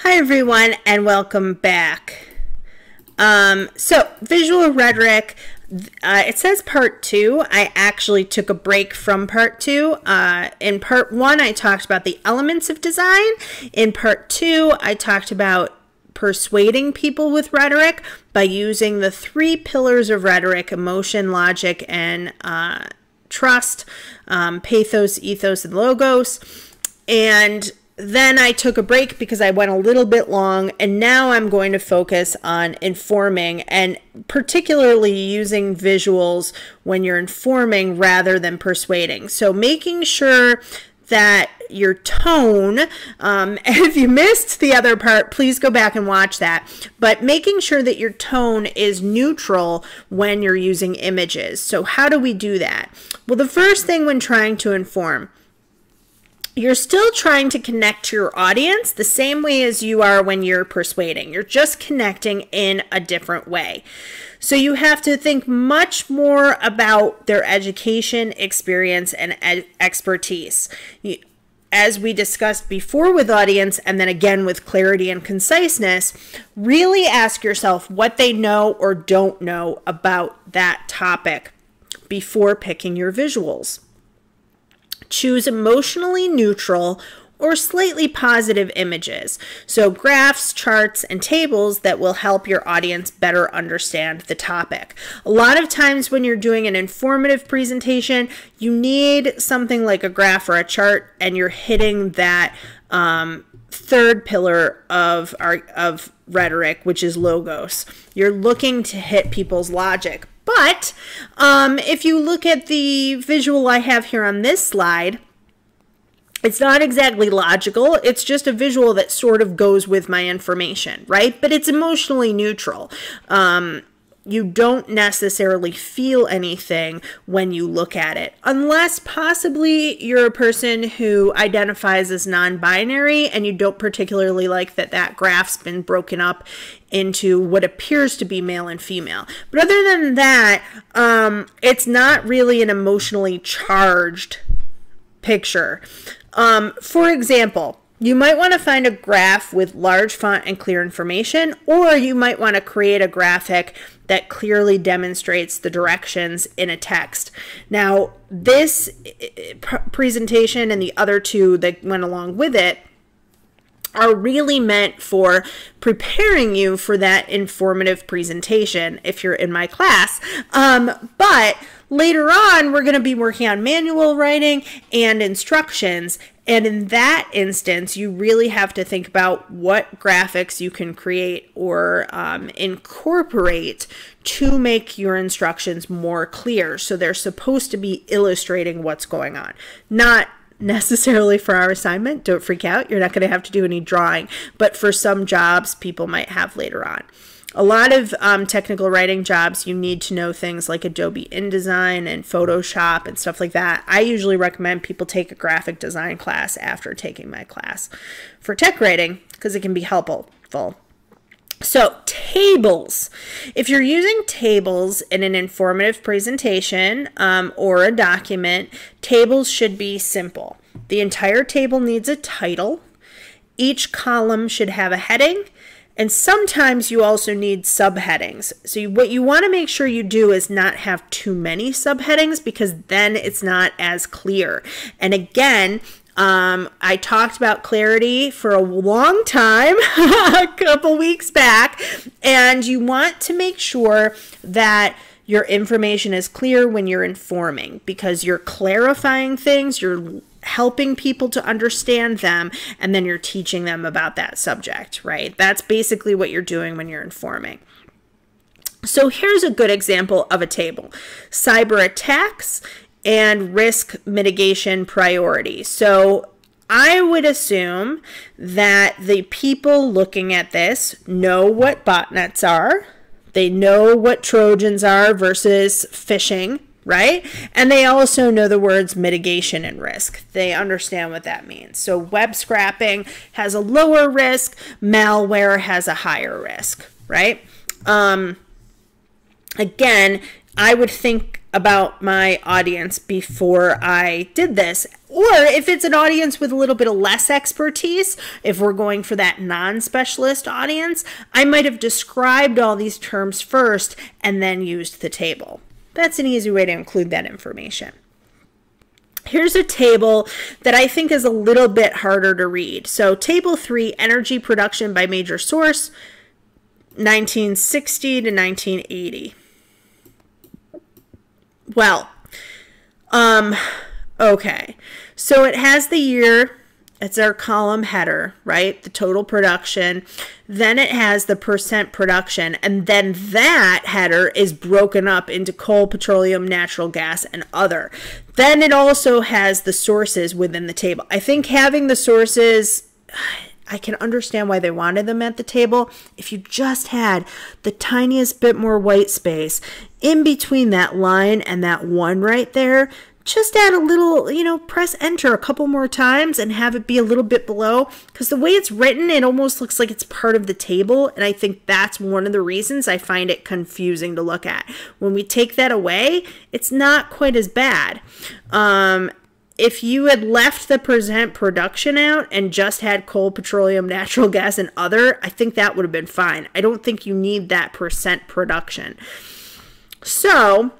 Hi everyone and welcome back. So visual rhetoric, it says part 2. I actually took a break from part 2. In part 1 I talked about the elements of design. In part 2 I talked about persuading people with rhetoric by using the 3 pillars of rhetoric: emotion, logic, and trust, pathos, ethos, and logos. And then I took a break because I went a little bit long, and now I'm going to focus on informing, and particularly using visuals when you're informing rather than persuading. So making sure that your tone, and if you missed the other part, please go back and watch that, but making sure that your tone is neutral when you're using images. So how do we do that? Well, the first thing when trying to inform, you're still trying to connect to your audience the same way as you are when you're persuading. You're just connecting in a different way. So you have to think much more about their education, experience, and expertise. As we discussed before with audience, and then again with clarity and conciseness, really ask yourself what they know or don't know about that topic before picking your visuals. Choose emotionally neutral or slightly positive images. So graphs, charts, and tables that will help your audience better understand the topic. A lot of times when you're doing an informative presentation, you need something like a graph or a chart, and you're hitting that third pillar of rhetoric, which is logos. You're looking to hit people's logic. But if you look at the visual I have here on this slide, it's not exactly logical. It's just a visual that sort of goes with my information, right? But it's emotionally neutral. You don't necessarily feel anything when you look at it, unless possibly you're a person who identifies as non-binary and you don't particularly like that graph's been broken up into what appears to be male and female. But other than that, it's not really an emotionally charged picture. For example, you might want to find a graph with large font and clear information, or you might want to create a graphic that clearly demonstrates the directions in a text. Now, this presentation and the other two that went along with it are really meant for preparing you for that informative presentation if you're in my class. But later on, we're going to be working on manual writing and instructions. And in that instance, you really have to think about what graphics you can create or incorporate to make your instructions more clear. So they're supposed to be illustrating what's going on, not necessarily for our assignment. Don't freak out. You're not going to have to do any drawing, but for some jobs people might have later on. A lot of technical writing jobs, you need to know things like Adobe InDesign and Photoshop and stuff like that. I usually recommend people take a graphic design class after taking my class for tech writing because it can be helpful. So tables. If you're using tables in an informative presentation or a document, tables should be simple. The entire table needs a title. Each column should have a heading. And sometimes you also need subheadings. So what you want to make sure you do is not have too many subheadings, because then it's not as clear. And again, I talked about clarity for a long time, a couple weeks back, and you want to make sure that your information is clear when you're informing, because you're clarifying things, you're helping people to understand them, and then you're teaching them about that subject, right? That's basically what you're doing when you're informing. So here's a good example of a table: cyber attacks and risk mitigation priority. So I would assume that the people looking at this know what botnets are. They know what Trojans are versus phishing, right? And they also know the words mitigation and risk. They understand what that means. So web scrapping has a lower risk, malware has a higher risk, right? Again, I would think about my audience before I did this. Or if it's an audience with a little bit of less expertise, if we're going for that non-specialist audience, I might have described all these terms first and then used the table. That's an easy way to include that information. Here's a table that I think is a little bit harder to read. So table 3, energy production by major source, 1960 to 1980. Well, okay. So it has the year, it's our column header, right? The total production. Then it has the percent production. And then that header is broken up into coal, petroleum, natural gas, and other. Then it also has the sources within the table. I think having the sources, I can understand why they wanted them at the table. If you just had the tiniest bit more white space in between that line and that one right there, just add a little, you know, press enter a couple more times and have it be a little bit below, because the way it's written, it almost looks like it's part of the table, and I think that's one of the reasons I find it confusing to look at. When we take that away, it's not quite as bad. If you had left the percent production out and just had coal, petroleum, natural gas, and other, I think that would have been fine. I don't think you need that percent production. So,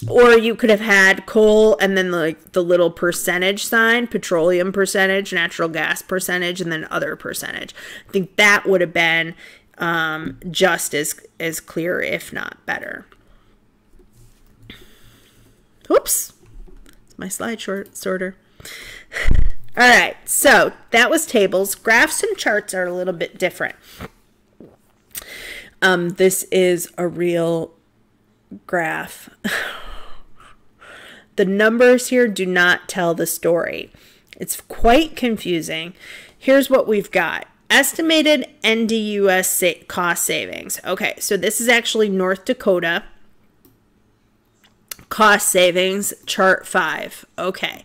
or you could have had coal and then like the little percentage sign, petroleum percentage, natural gas percentage, and then other percentage. I think that would have been just as clear, if not better. Oops, it's my slide sorter. All right, so that was tables. Graphs and charts are a little bit different. This is a real graph. The numbers here do not tell the story. It's quite confusing. Here's what we've got. Estimated NDUS cost savings. Okay, so this is actually North Dakota. Cost savings, chart 5. Okay.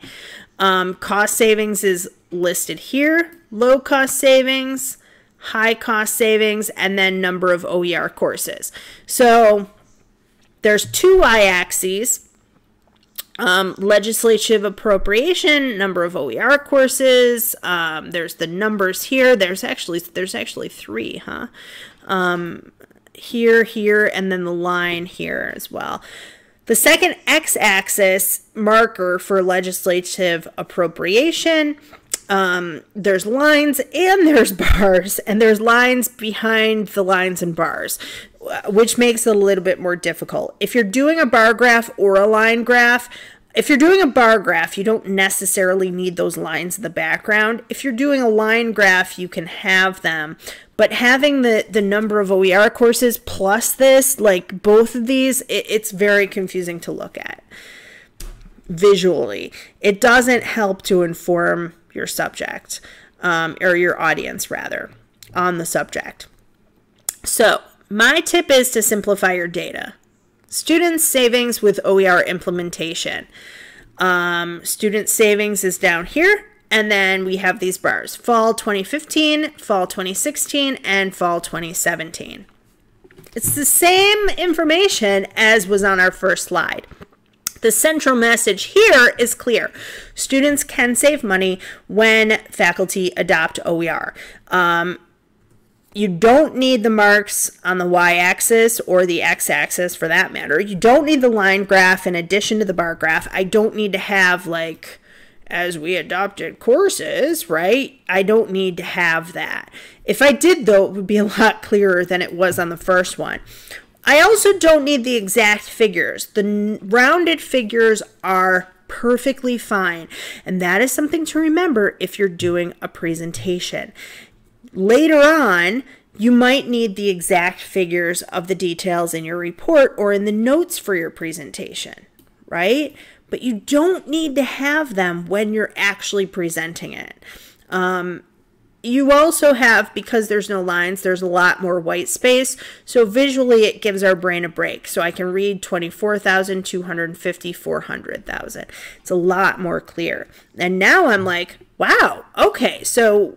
Cost savings is listed here. Low cost savings, high cost savings, and then number of OER courses. So there's two y-axes. Legislative appropriation, number of OER courses. There's the numbers here. There's actually 3, huh? Here, and then the line here as well. The second x-axis marker for legislative appropriation, there's lines and there's bars, and there's lines behind the lines and bars, which makes it a little bit more difficult. If you're doing a bar graph or a line graph, if you're doing a bar graph, you don't necessarily need those lines in the background. If you're doing a line graph, you can have them. But having the number of OER courses plus this, like both of these, it's very confusing to look at visually. It doesn't help to inform your subject, or your audience rather, on the subject. So my tip is to simplify your data. Student savings with OER implementation. Student savings is down here, and then we have these bars. Fall 2015, Fall 2016, and Fall 2017. It's the same information as was on our first slide. The central message here is clear. Students can save money when faculty adopt OER. You don't need the marks on the y-axis or the x-axis for that matter. You don't need the line graph in addition to the bar graph. I don't need to have, like, as we adopted courses, right? I don't need to have that. If I did, though, it would be a lot clearer than it was on the first one. I also don't need the exact figures. The rounded figures are perfectly fine, and that is something to remember if you're doing a presentation. Later on, you might need the exact figures of the details in your report or in the notes for your presentation, right? But you don't need to have them when you're actually presenting it. You also have, because there's no lines, there's a lot more white space. So visually, it gives our brain a break. So I can read 24,000, 250, 400,000. It's a lot more clear. And now I'm like, wow, okay, so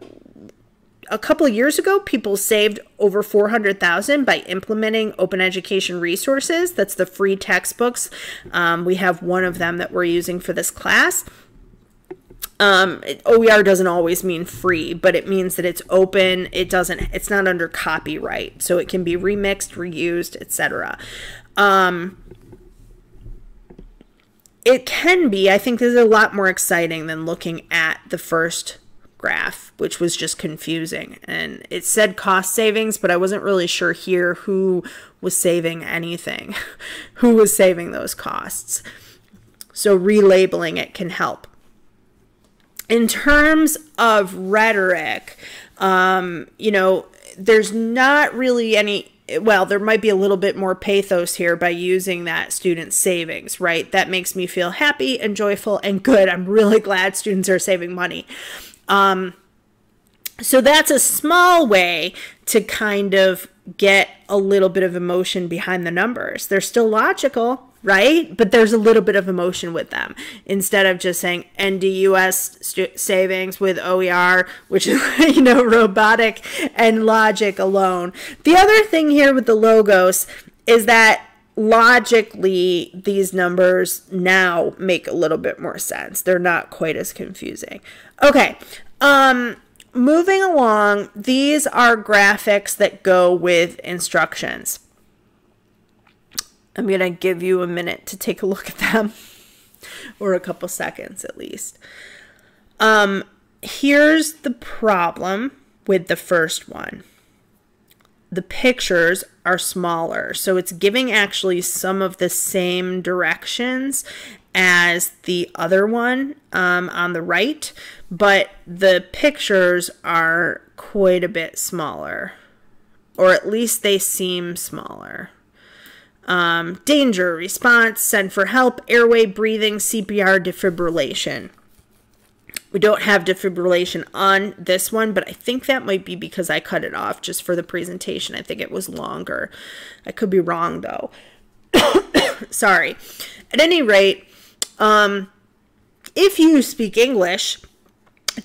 a couple of years ago, people saved over 400,000 by implementing open education resources. That's the free textbooks. We have one of them that we're using for this class. OER doesn't always mean free, but it means that it's open. It's not under copyright, so it can be remixed, reused, etc. It can be, I think this is a lot more exciting than looking at the first graph, which was just confusing. And it said cost savings, but I wasn't really sure here who was saving anything, who was saving those costs. So relabeling it can help. In terms of rhetoric, you know, there's not really any, well, there might be a little bit more pathos here by using that student savings, right? That makes me feel happy and joyful and good. I'm really glad students are saving money. So that's a small way to kind of get a little bit of emotion behind the numbers. They're still logical, right? But there's a little bit of emotion with them instead of just saying NDUS savings with OER, which is, you know, robotic and logic alone. The other thing here with the logos is that logically these numbers now make a little bit more sense. They're not quite as confusing. Okay. Moving along, these are graphics that go with instructions. I'm going to give you a minute to take a look at them, or a couple seconds at least. Here's the problem with the first one. The pictures are smaller, so it's giving actually some of the same directions as the other one on the right, but the pictures are quite a bit smaller, or at least they seem smaller. Danger, response, send for help, airway, breathing, CPR, defibrillation. We don't have defibrillation on this one, but I think that might be because I cut it off just for the presentation. I think it was longer. I could be wrong though. Sorry. At any rate, if you speak English,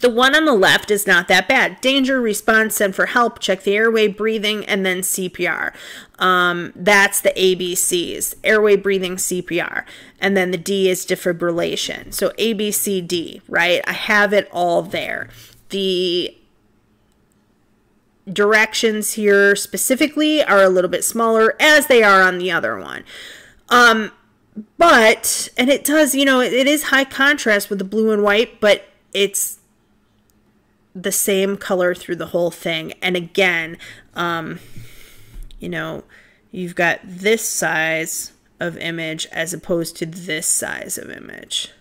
the one on the left is not that bad. Danger, response, send for help, check the airway, breathing, and then CPR. That's the ABCs, airway, breathing, CPR. And then the D is defibrillation. So A, B, C, D, right? I have it all there. The directions here specifically are a little bit smaller as they are on the other one. But, and it does, you know, it is high contrast with the blue and white, but it's the same color through the whole thing. And again, you know, you've got this size of image as opposed to this size of image,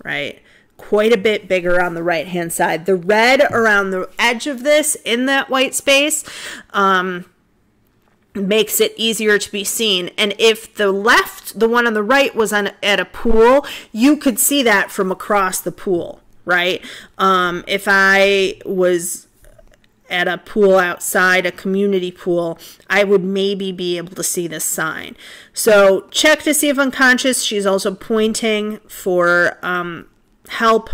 right? Quite a bit bigger on the right hand side. The red around the edge of this in that white space makes it easier to be seen. And if the left, the one on the right, was at a pool, you could see that from across the pool, right? If I was at a pool outside, a community pool, I would maybe be able to see this sign. So check to see if unconscious. She's also pointing for help.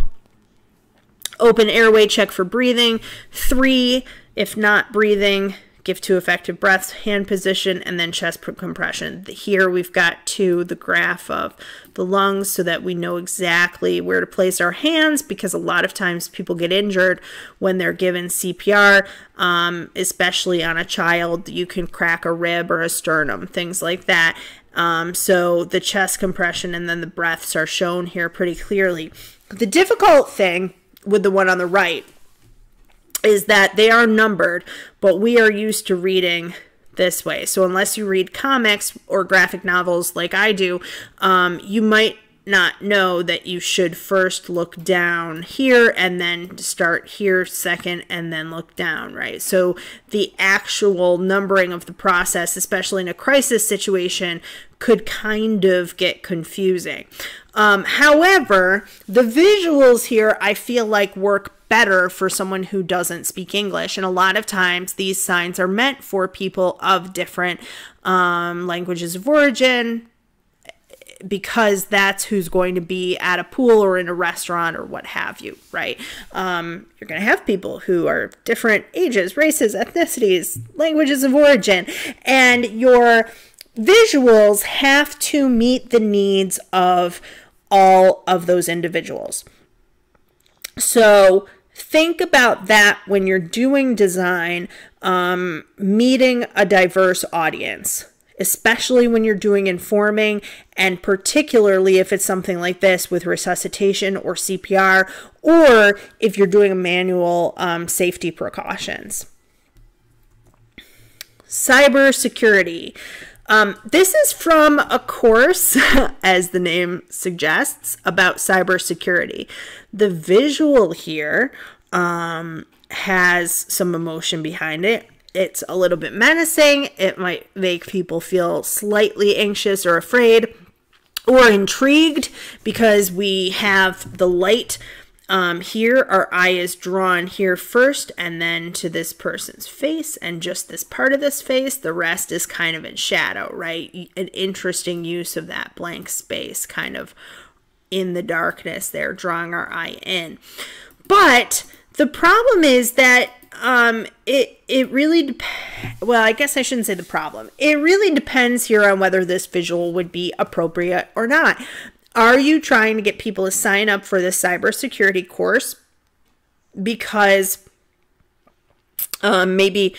Open airway, check for breathing. 3, if not breathing, give 2 effective breaths, hand position, and then chest compression. Here we've got the graph of the lungs so that we know exactly where to place our hands, because a lot of times people get injured when they're given CPR, especially on a child. You can crack a rib or a sternum, things like that. So the chest compression and then the breaths are shown here pretty clearly. The difficult thing with the one on the right is that they are numbered, but we are used to reading this way. So unless you read comics or graphic novels like I do, you might not know that you should first look down here and then start here second and then look down, right? So the actual numbering of the process, especially in a crisis situation, could kind of get confusing. However, the visuals here I feel like work better for someone who doesn't speak English. And a lot of times these signs are meant for people of different languages of origin, because that's who's going to be at a pool or in a restaurant or what have you, right? You're going to have people who are different ages, races, ethnicities, languages of origin, and your visuals have to meet the needs of all of those individuals. So think about that when you're doing design, meeting a diverse audience, especially when you're doing informing, and particularly if it's something like this with resuscitation or CPR, or if you're doing a manual safety precautions. Cybersecurity. This is from a course, as the name suggests, about cybersecurity. The visual here has some emotion behind it. It's a little bit menacing. It might make people feel slightly anxious or afraid or intrigued because we have the light here. Our eye is drawn here first and then to this person's face and just this part of this face. The rest is kind of in shadow, right? An interesting use of that blank space kind of in the darkness there, drawing our eye in. But the problem is that it really well, I guess I shouldn't say the problem. It really depends here on whether this visual would be appropriate or not. Are you trying to get people to sign up for this cybersecurity course because maybe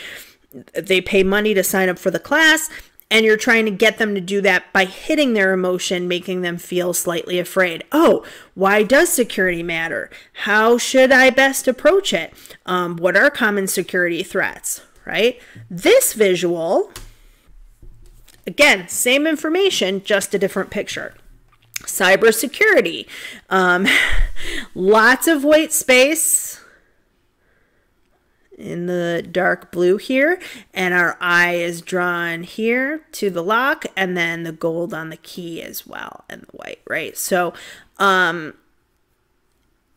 they pay money to sign up for the class, and you're trying to get them to do that by hitting their emotion, making them feel slightly afraid? Oh, why does security matter? How should I best approach it? What are common security threats, right? This visual, again, same information, just a different picture. Cybersecurity, lots of white space in the dark blue here, and our eye is drawn here to the lock, and then the gold on the key as well, and the white, right? So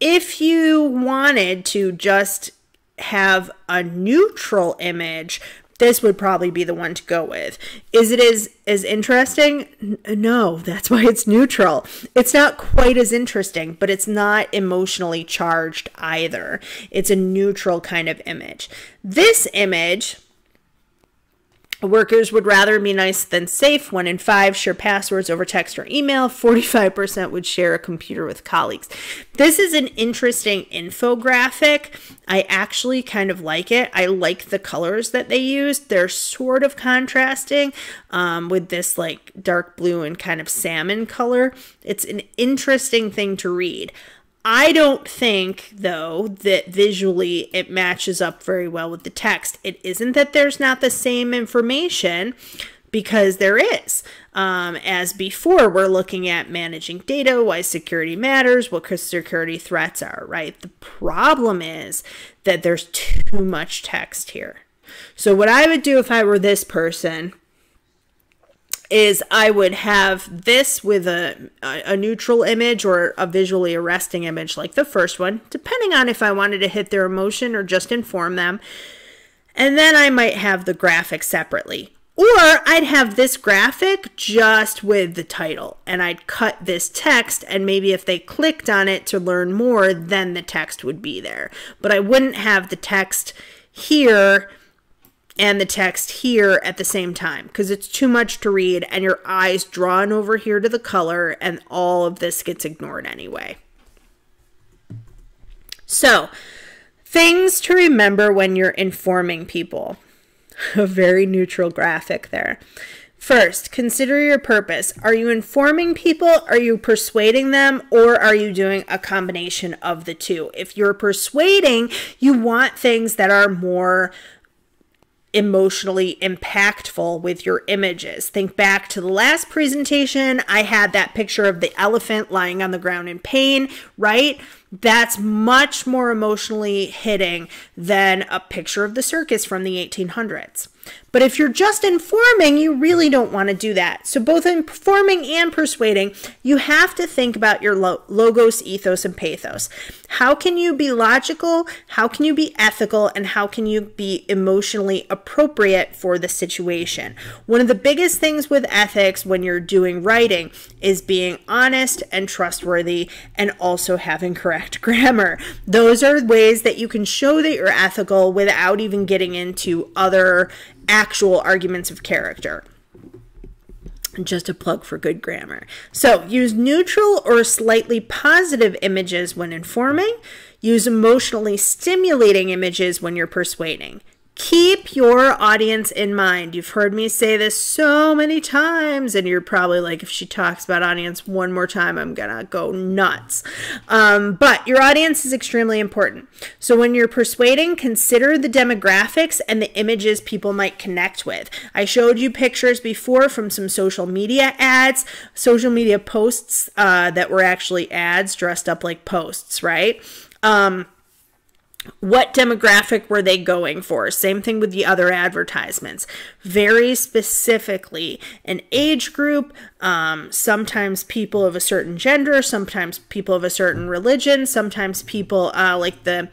if you wanted to just have a neutral image, this would probably be the one to go with. Is it as interesting? No, that's why it's neutral. It's not quite as interesting, but it's not emotionally charged either. It's a neutral kind of image. This image, workers would rather be nice than safe. 1 in 5 share passwords over text or email. 45% would share a computer with colleagues. This is an interesting infographic. I actually kind of like it. I like the colors that they use. They're sort of contrasting with this like dark blue and kind of salmon color. It's an interesting thing to read. I don't think, though, that visually it matches up very well with the text. It isn't that there's not the same information, because there is. As before, we're looking at managing data, why security matters, what security threats are, right? The problem is that there's too much text here. So what I would do if I were this person is I would have this with a neutral image or a visually arresting image like the first one, depending on if I wanted to hit their emotion or just inform them. And then I might have the graphic separately. Or I'd have this graphic just with the title, and I'd cut this text, and maybe if they clicked on it to learn more, then the text would be there. But I wouldn't have the text here and the text here at the same time, because it's too much to read and your eye's drawn over here to the color, and all of this gets ignored anyway. So, things to remember when you're informing people. A very neutral graphic there. First, consider your purpose. Are you informing people? Are you persuading them? Or are you doing a combination of the two? If you're persuading, you want things that are more emotionally impactful with your images. Think back to the last presentation. I had that picture of the elephant lying on the ground in pain, right? That's much more emotionally hitting than a picture of the circus from the 1800s. But if you're just informing, you really don't want to do that. So both informing and persuading, you have to think about your logos, ethos, and pathos. How can you be logical? How can you be ethical? And how can you be emotionally appropriate for the situation? One of the biggest things with ethics when you're doing writing is being honest and trustworthy, and also having correct grammar. Those are ways that you can show that you're ethical without even getting into other actual arguments of character. Just a plug for good grammar. So use neutral or slightly positive images when informing. Use emotionally stimulating images when you're persuading. Keep your audience in mind. You've heard me say this so many times, and you're probably like, if she talks about audience one more time, I'm gonna go nuts. But your audience is extremely important. So when you're persuading, consider the demographics and the images people might connect with. I showed you pictures before from some social media ads, social media posts that were actually ads dressed up like posts, right? What demographic were they going for? Same thing with the other advertisements. Very specifically, an age group, sometimes people of a certain gender, sometimes people of a certain religion, sometimes people like the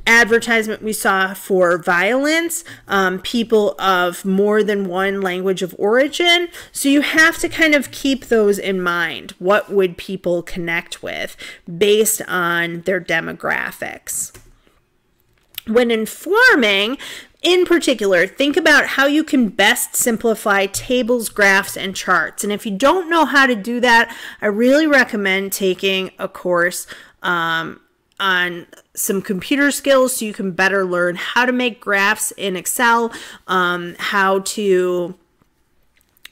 advertisement we saw for violence, people of more than one language of origin. So you have to kind of keep those in mind. What would people connect with based on their demographics? When informing, in particular, think about how you can best simplify tables, graphs, and charts. And if you don't know how to do that, I really recommend taking a course on some computer skills so you can better learn how to make graphs in Excel, how to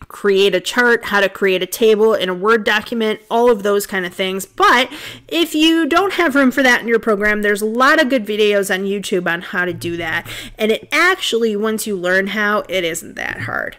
create a chart, how to create a table in a Word document, all of those kind of things. But if you don't have room for that in your program, there's a lot of good videos on YouTube on how to do that. And it actually, once you learn how, it isn't that hard.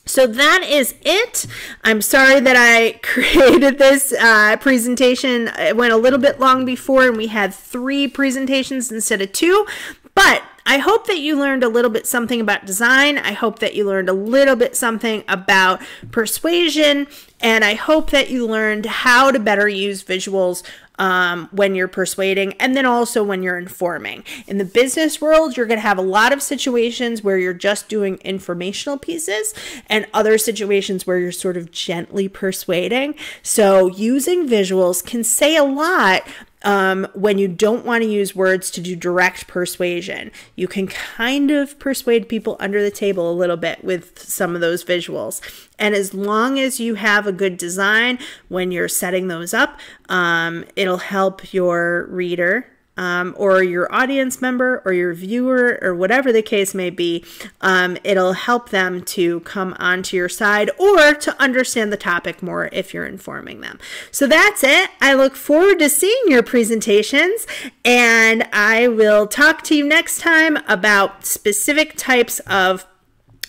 So that is it. I'm sorry that I created this presentation. It went a little bit long before, and we had 3 presentations instead of 2. But I hope that you learned a little bit something about design. I hope that you learned a little bit something about persuasion. And I hope that you learned how to better use visuals when you're persuading, and then also when you're informing. In the business world, you're going to have a lot of situations where you're just doing informational pieces, and other situations where you're sort of gently persuading. So using visuals can say a lot when you don't want to use words to do direct persuasion. You can kind of persuade people under the table a little bit with some of those visuals. And as long as you have a good design when you're setting those up, it'll help your reader or your audience member or your viewer or whatever the case may be. It'll help them to come onto your side or to understand the topic more if you're informing them. So that's it. I look forward to seeing your presentations, and I will talk to you next time about specific types of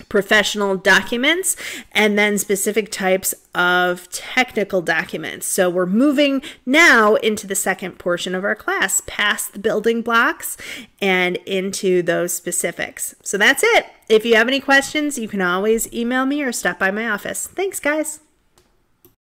professional documents and then specific types of technical documents. So we're moving now into the second portion of our class, past the building blocks and into those specifics. So that's it. If you have any questions, you can always email me or stop by my office. Thanks, guys.